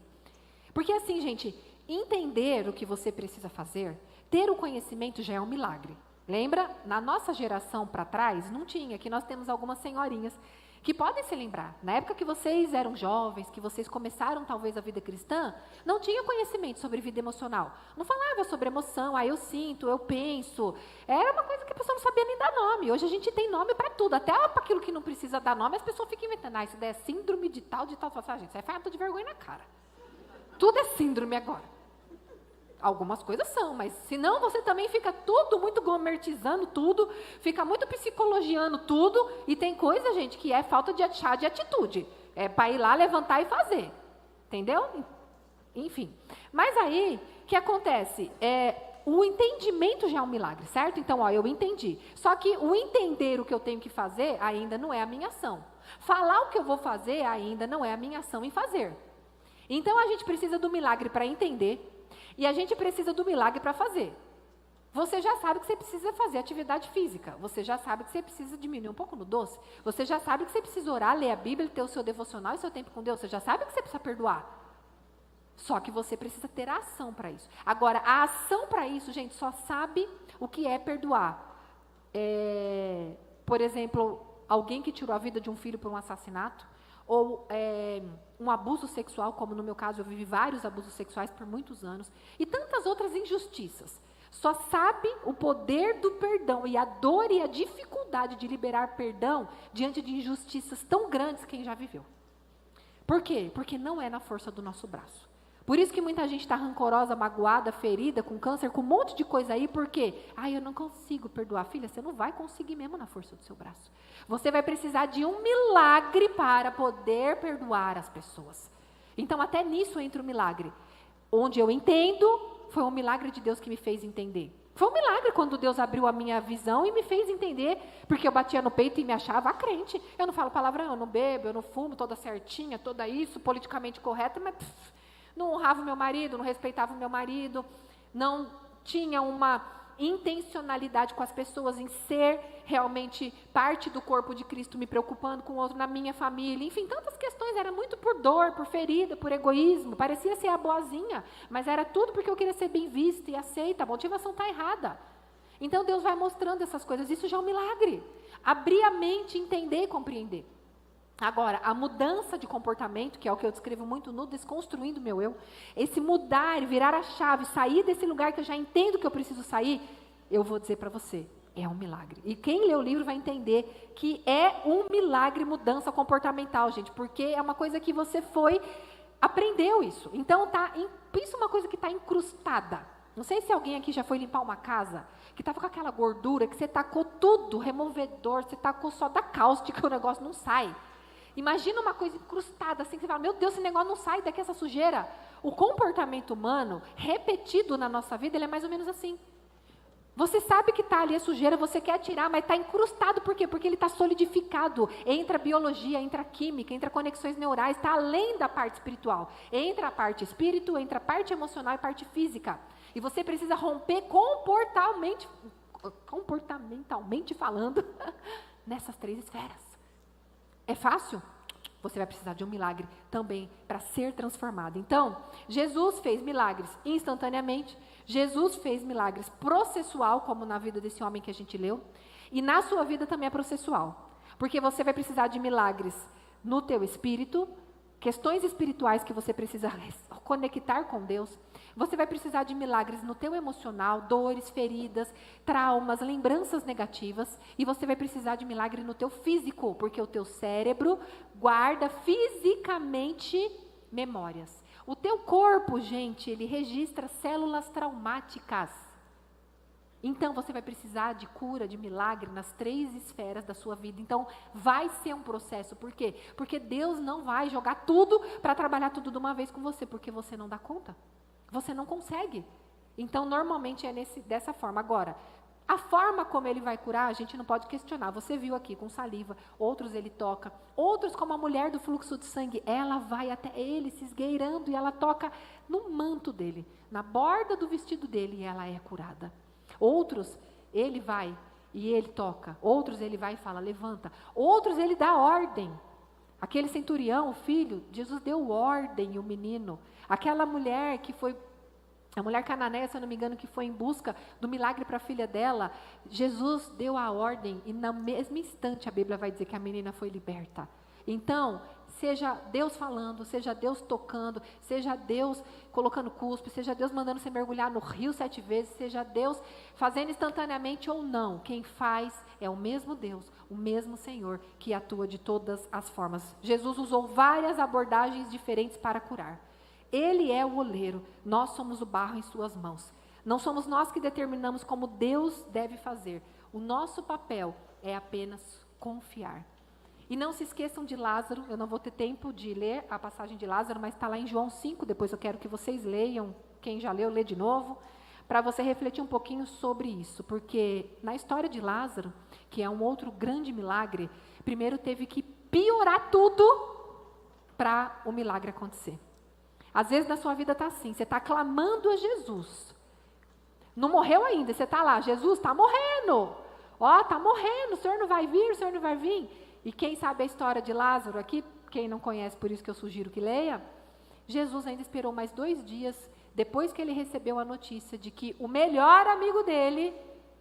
Porque assim, gente, entender o que você precisa fazer, ter o conhecimento já é um milagre. Lembra? Na nossa geração para trás, não tinha, que nós temos algumas senhorinhas que podem se lembrar. Na época que vocês eram jovens, que vocês começaram talvez a vida cristã, não tinha conhecimento sobre vida emocional. Não falava sobre emoção, eu sinto, eu penso. Era uma coisa que a pessoa não sabia nem dar nome. Hoje a gente tem nome para tudo, até para aquilo que não precisa dar nome, as pessoas ficam inventando. Isso daí é síndrome de tal. Gente, isso é falta de vergonha na cara. Tudo é síndrome agora. Algumas coisas são, mas senão você também fica tudo muito gourmetizando tudo, fica muito psicologiando tudo, e tem coisa, gente, que é falta de atitude. É para ir lá, levantar e fazer. Entendeu? Enfim. Mas aí, o que acontece? O entendimento já é um milagre, certo? Então, eu entendi. Só que o entender o que eu tenho que fazer ainda não é a minha ação. Falar o que eu vou fazer ainda não é a minha ação em fazer. Então, a gente precisa do milagre para entender. E a gente precisa do milagre para fazer. Você já sabe que você precisa fazer atividade física. Você já sabe que você precisa diminuir um pouco no doce. Você já sabe que você precisa orar, ler a Bíblia, ter o seu devocional e seu tempo com Deus. Você já sabe que você precisa perdoar. Só que você precisa ter a ação para isso. Agora, a ação para isso, gente, só sabe o que é perdoar. Por exemplo, alguém que tirou a vida de um filho por um assassinato, ou um abuso sexual, como no meu caso, eu vivi vários abusos sexuais por muitos anos, e tantas outras injustiças. Só sabe o poder do perdão e a dor e a dificuldade de liberar perdão diante de injustiças tão grandes quem já viveu. Por quê? Porque não é na força do nosso braço. Por isso que muita gente está rancorosa, magoada, ferida, com câncer, com um monte de coisa aí, porque, eu não consigo perdoar. Filha, você não vai conseguir mesmo na força do seu braço. Você vai precisar de um milagre para poder perdoar as pessoas. Então, até nisso entra o milagre. Onde eu entendo, foi um milagre de Deus que me fez entender. Foi um milagre quando Deus abriu a minha visão e me fez entender, porque eu batia no peito e me achava crente. Eu não falo palavrão, eu não bebo, eu não fumo, toda certinha, toda isso, politicamente correta, mas não honrava o meu marido, não respeitava o meu marido, não tinha uma intencionalidade com as pessoas em ser realmente parte do corpo de Cristo, me preocupando com o outro na minha família, enfim, tantas questões, era muito por dor, por ferida, por egoísmo, parecia ser a boazinha, mas era tudo porque eu queria ser bem vista e aceita, a motivação está errada. Então Deus vai mostrando essas coisas, isso já é um milagre, abrir a mente, entender e compreender. Agora, a mudança de comportamento, que é o que eu descrevo muito no Desconstruindo Meu Eu, esse mudar, virar a chave, sair desse lugar que eu já entendo que eu preciso sair, eu vou dizer para você, é um milagre. E quem lê o livro vai entender que é um milagre mudança comportamental, gente, porque é uma coisa que você aprendeu isso. Então, isso é uma coisa que está incrustada. Não sei se alguém aqui já foi limpar uma casa, que estava com aquela gordura, que você tacou tudo, removedor, você tacou só da cáustica, o negócio não sai. Imagina uma coisa incrustada, assim, que você fala, meu Deus, esse negócio não sai daqui, essa sujeira. O comportamento humano, repetido na nossa vida, ele é mais ou menos assim. Você sabe que está ali a sujeira, você quer tirar, mas está incrustado, por quê? Porque ele está solidificado. Entra a biologia, entra a química, entra conexões neurais, está além da parte espiritual. Entra a parte espírito, entra a parte emocional e a parte física. E você precisa romper comportamentalmente falando, nessas três esferas. É fácil? você vai precisar de um milagre também para ser transformado. Então, Jesus fez milagres instantaneamente, Jesus fez milagres processual, como na vida desse homem que a gente leu, e na sua vida também é processual, porque você vai precisar de milagres no teu espírito, questões espirituais que você precisa conectar com Deus. Você vai precisar de milagres no teu emocional, dores, feridas, traumas, lembranças negativas. E você vai precisar de milagre no teu físico, porque o teu cérebro guarda fisicamente memórias. O teu corpo, gente, ele registra células traumáticas. Então, você vai precisar de cura, de milagre nas 3 esferas da sua vida. Então, vai ser um processo. Por quê? Porque Deus não vai jogar tudo para trabalhar tudo de uma vez com você, porque você não dá conta. Você não consegue. Então, normalmente é dessa forma. Agora, a forma como ele vai curar, a gente não pode questionar. Você viu aqui com saliva, outros ele toca. Outros, como a mulher do fluxo de sangue, ela vai até ele se esgueirando e ela toca no manto dele, na borda do vestido dele, e ela é curada. Outros, ele vai e ele toca. Outros, ele vai e fala, levanta. Outros, ele dá ordem. Aquele centurião, o filho, Jesus deu ordem, o menino. Aquela mulher que foi, a mulher cananeia, se eu não me engano, que foi em busca do milagre para a filha dela, Jesus deu a ordem e no mesmo instante a Bíblia vai dizer que a menina foi liberta. Então, seja Deus falando, seja Deus tocando, seja Deus colocando cuspe, seja Deus mandando você mergulhar no rio 7 vezes, seja Deus fazendo instantaneamente ou não, quem faz é o mesmo Deus, o mesmo Senhor que atua de todas as formas. Jesus usou várias abordagens diferentes para curar. Ele é o oleiro, nós somos o barro em suas mãos. Não somos nós que determinamos como Deus deve fazer. O nosso papel é apenas confiar. E não se esqueçam de Lázaro, eu não vou ter tempo de ler a passagem de Lázaro, mas está lá em João 5, depois eu quero que vocês leiam, quem já leu, lê de novo, para você refletir um pouquinho sobre isso, porque na história de Lázaro, que é um outro grande milagre, primeiro teve que piorar tudo para o milagre acontecer. Às vezes na sua vida está assim, você está clamando a Jesus, não morreu ainda, você está lá, Jesus está morrendo, está morrendo, o Senhor não vai vir, o Senhor não vai vir. E quem sabe a história de Lázaro aqui, quem não conhece, por isso que eu sugiro que leia, Jesus ainda esperou mais 2 dias, depois que ele recebeu a notícia de que o melhor amigo dele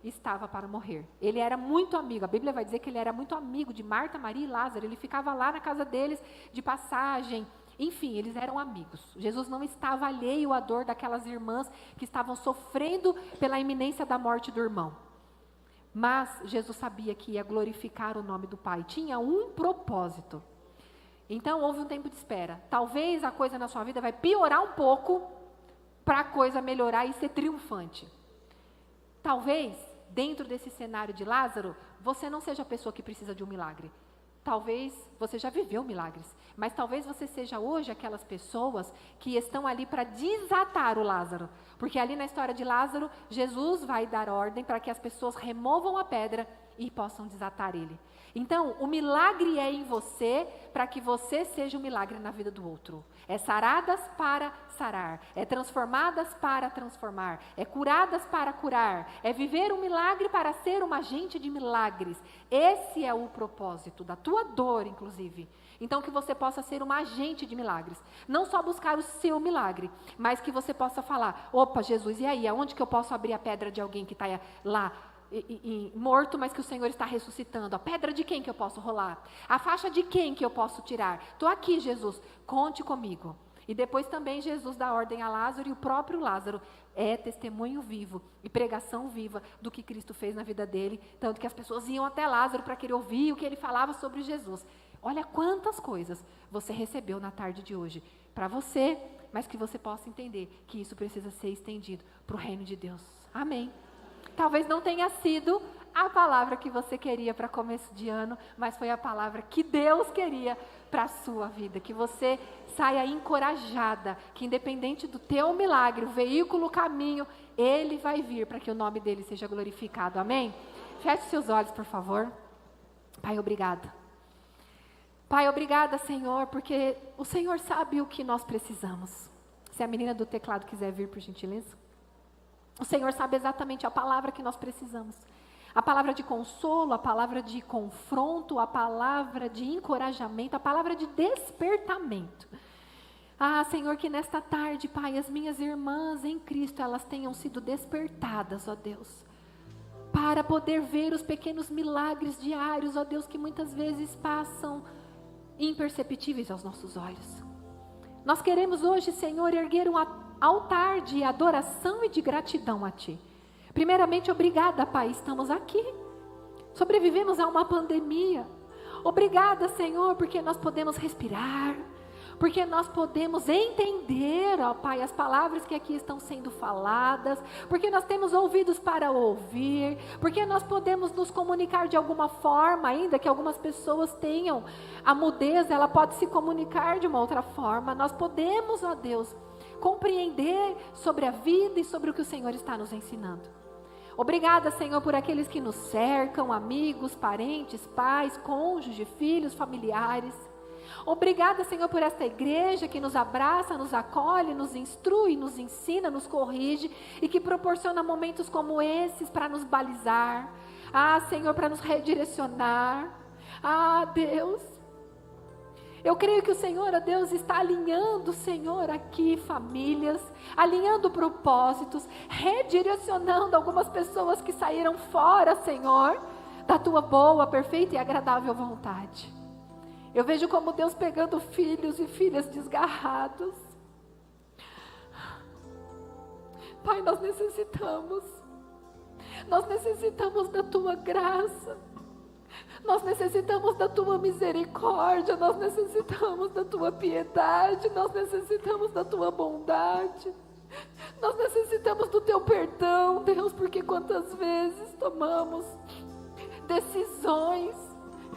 estava para morrer. Ele era muito amigo, a Bíblia vai dizer que ele era muito amigo de Marta, Maria e Lázaro, ele ficava lá na casa deles de passagem, enfim, eles eram amigos. Jesus não estava alheio à dor daquelas irmãs que estavam sofrendo pela iminência da morte do irmão. Mas Jesus sabia que ia glorificar o nome do Pai. Tinha um propósito. Então, houve um tempo de espera. Talvez a coisa na sua vida vai piorar um pouco para a coisa melhorar e ser triunfante. Talvez, dentro desse cenário de Lázaro, você não seja a pessoa que precisa de um milagre. Talvez você já viveu milagres, mas talvez você seja hoje aquelas pessoas que estão ali para desatar o Lázaro. Porque ali na história de Lázaro, Jesus vai dar ordem para que as pessoas removam a pedra e possam desatar ele. Então, o milagre é em você para que você seja um milagre na vida do outro. É saradas para sarar, é transformadas para transformar, é curadas para curar, é viver um milagre para ser um agente de milagres. Esse é o propósito da tua dor, inclusive. Então, que você possa ser um agente de milagres. Não só buscar o seu milagre, mas que você possa falar, opa, Jesus, e aí, aonde que eu posso abrir a pedra de alguém que está lá morto, mas que o Senhor está ressuscitando? A pedra de quem que eu posso rolar? A faixa de quem que eu posso tirar? Estou aqui, Jesus, conte comigo. E depois também Jesus dá ordem a Lázaro, e o próprio Lázaro é testemunho vivo e pregação viva do que Cristo fez na vida dele, tanto que as pessoas iam até Lázaro para querer ouvir o que ele falava sobre Jesus. Olha quantas coisas você recebeu na tarde de hoje para você, mas que você possa entender que isso precisa ser estendido para o reino de Deus. Amém. Talvez não tenha sido a palavra que você queria para começo de ano, mas foi a palavra que Deus queria para a sua vida. Que você saia encorajada, que independente do teu milagre, o veículo, o caminho, ele vai vir para que o nome dele seja glorificado. Amém? Feche seus olhos, por favor. Pai, obrigada. Pai, obrigada, Senhor, porque o Senhor sabe o que nós precisamos. Se a menina do teclado quiser vir, por gentileza. O Senhor sabe exatamente a palavra que nós precisamos. A palavra de consolo, a palavra de confronto, a palavra de encorajamento, a palavra de despertamento. Senhor, que nesta tarde, Pai, as minhas irmãs em Cristo, elas tenham sido despertadas, ó Deus, para poder ver os pequenos milagres diários, ó Deus, que muitas vezes passam imperceptíveis aos nossos olhos. Nós queremos hoje, Senhor, erguer um altar de adoração e de gratidão a Ti. Primeiramente, obrigada, Pai, estamos aqui. Sobrevivemos a uma pandemia. Obrigada, Senhor, porque nós podemos respirar, porque nós podemos entender, ó Pai, as palavras que aqui estão sendo faladas, porque nós temos ouvidos para ouvir, porque nós podemos nos comunicar de alguma forma, ainda que algumas pessoas tenham a mudez, ela pode se comunicar de uma outra forma. Nós podemos, ó Deus, compreender sobre a vida e sobre o que o Senhor está nos ensinando. Obrigada, Senhor, por aqueles que nos cercam, amigos, parentes, pais, cônjuges, filhos, familiares. Obrigada, Senhor, por esta igreja que nos abraça, nos acolhe, nos instrui, nos ensina, nos corrige e que proporciona momentos como esses para nos balizar. Senhor, para nos redirecionar. Deus, eu creio que o Senhor, ó Deus, está alinhando, Senhor, aqui famílias, alinhando propósitos, redirecionando algumas pessoas que saíram fora, Senhor, da Tua boa, perfeita e agradável vontade. Eu vejo como Deus pegando filhos e filhas desgarrados. Pai, nós necessitamos da Tua graça. Nós necessitamos da Tua misericórdia, nós necessitamos da Tua piedade, nós necessitamos da Tua bondade, nós necessitamos do Teu perdão, Deus, porque quantas vezes tomamos decisões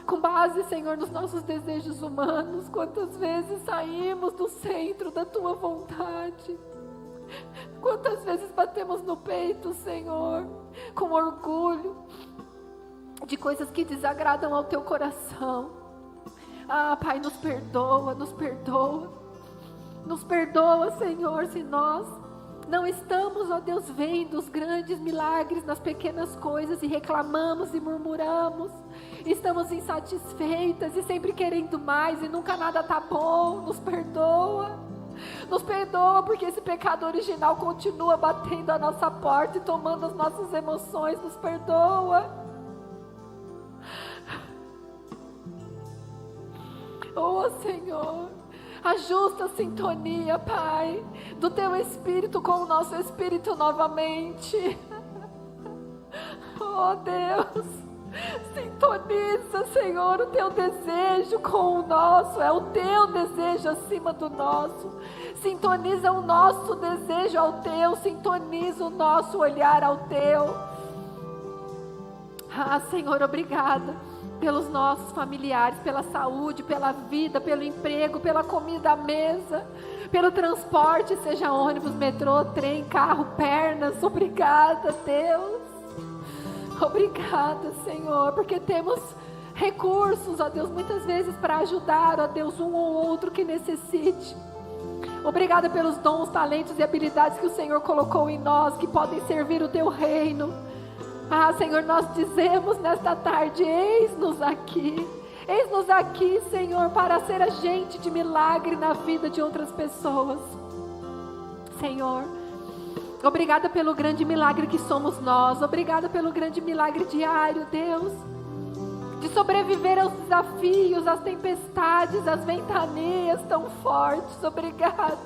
com base, Senhor, nos nossos desejos humanos, quantas vezes saímos do centro da Tua vontade, quantas vezes batemos no peito, Senhor, com orgulho, de coisas que desagradam ao Teu coração. Pai, nos perdoa, Senhor, se nós não estamos, ó Deus, vendo os grandes milagres nas pequenas coisas e reclamamos e murmuramos, estamos insatisfeitas e sempre querendo mais e nunca nada tá bom. Nos perdoa porque esse pecado original continua batendo a nossa porta e tomando as nossas emoções. Nos perdoa. Senhor, ajusta a sintonia, Pai, do Teu Espírito com o nosso Espírito novamente. Deus, sintoniza, Senhor, o Teu desejo com o nosso, é o Teu desejo acima do nosso. Sintoniza o nosso desejo ao Teu, sintoniza o nosso olhar ao Teu. Senhor, obrigada pelos nossos familiares, pela saúde, pela vida, pelo emprego, pela comida à mesa, pelo transporte, seja ônibus, metrô, trem, carro, pernas. Obrigada, Deus. Obrigada, Senhor, porque temos recursos, ó Deus, muitas vezes para ajudar, ó Deus, um ou outro que necessite. Obrigada pelos dons, talentos e habilidades que o Senhor colocou em nós, que podem servir o Teu reino. Senhor, nós dizemos nesta tarde, eis-nos aqui, Senhor, para ser agente de milagre na vida de outras pessoas. Senhor, obrigada pelo grande milagre que somos nós, obrigada pelo grande milagre diário, Deus, de sobreviver aos desafios, às tempestades, às ventanias tão fortes. Obrigada,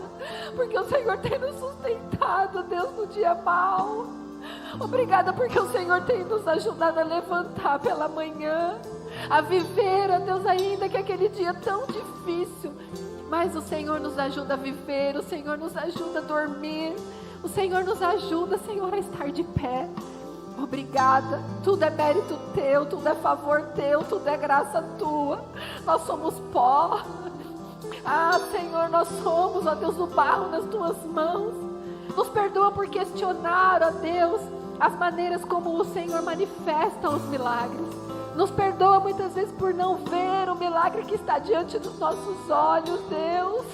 porque o Senhor tem nos sustentado, Deus, no dia mau. Obrigada porque o Senhor tem nos ajudado a levantar pela manhã, a viver, ó Deus, ainda que aquele dia tão difícil, mas o Senhor nos ajuda a viver, o Senhor nos ajuda a dormir, o Senhor nos ajuda, Senhor, a estar de pé. Obrigada, tudo é mérito Teu, tudo é favor Teu, tudo é graça Tua. Nós somos pó, Senhor, nós somos, ó Deus, o barro nas Tuas mãos. Nos perdoa por questionar, ó Deus, as maneiras como o Senhor manifesta os milagres. Nos perdoa muitas vezes por não ver o milagre que está diante dos nossos olhos, Deus.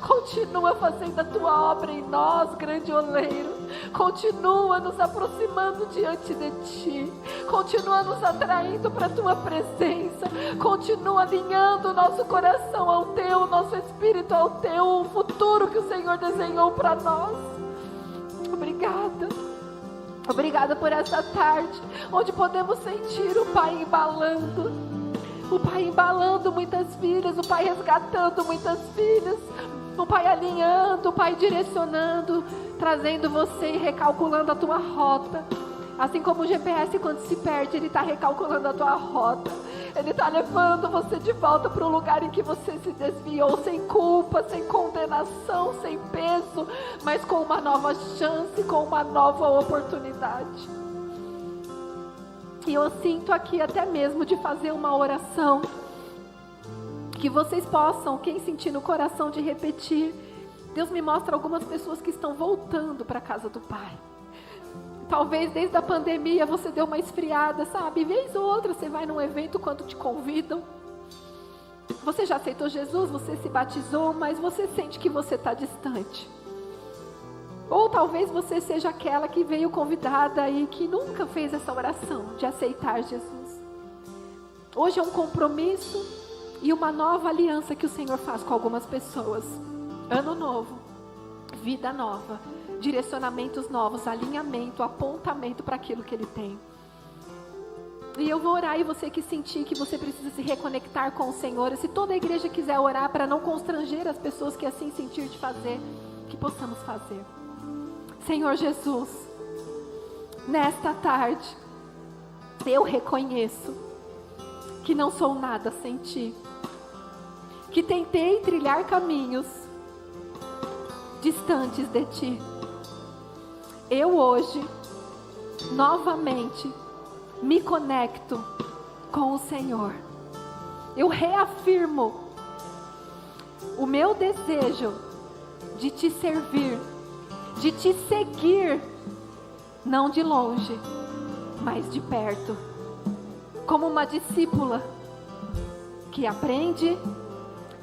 Continua fazendo a tua obra em nós, grande oleiro. Continua nos aproximando diante de ti. Continua nos atraindo para a tua presença. Continua alinhando o nosso coração ao teu, nosso espírito ao teu, o futuro que o Senhor desenhou para nós. Obrigada. Obrigada por essa tarde, onde podemos sentir o Pai embalando. O Pai embalando muitas filhas, o Pai resgatando muitas filhas, o Pai alinhando, o Pai direcionando, trazendo você e recalculando a tua rota. Assim como o GPS, quando se perde, ele está recalculando a tua rota. Ele está levando você de volta para o lugar em que você se desviou, sem culpa, sem condenação, sem peso, mas com uma nova chance, com uma nova oportunidade. E eu sinto aqui até mesmo de fazer uma oração, que vocês possam, quem sentir no coração, de repetir. Deus me mostra algumas pessoas que estão voltando para a casa do Pai. Talvez desde a pandemia você deu uma esfriada, sabe? Vez ou outra você vai num evento quando te convidam. Você já aceitou Jesus, você se batizou, mas você sente que você está distante. Ou talvez você seja aquela que veio convidada e que nunca fez essa oração de aceitar Jesus. Hoje é um compromisso e uma nova aliança que o Senhor faz com algumas pessoas. Ano novo, vida nova, direcionamentos novos, alinhamento, apontamento para aquilo que Ele tem. E eu vou orar, e você que sentir que você precisa se reconectar com o Senhor, e se toda a igreja quiser orar para não constranger as pessoas que assim sentir de fazer, que possamos fazer. Senhor Jesus, nesta tarde, eu reconheço que não sou nada sem Ti, que tentei trilhar caminhos distantes de Ti. Eu hoje, novamente, me conecto com o Senhor. Eu reafirmo o meu desejo de Te servir, de Te seguir, não de longe, mas de perto, como uma discípula que aprende,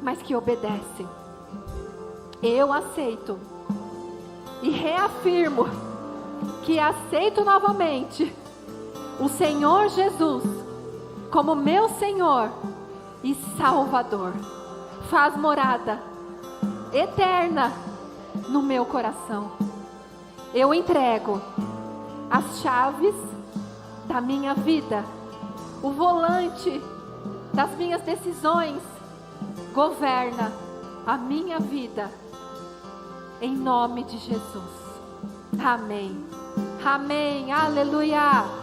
mas que obedece. Eu aceito e reafirmo que aceito novamente o Senhor Jesus como meu Senhor e Salvador. Faz morada eterna no meu coração. Eu entrego as chaves da minha vida, o volante das minhas decisões. Governa a minha vida, em nome de Jesus. Amém. Amém. Aleluia.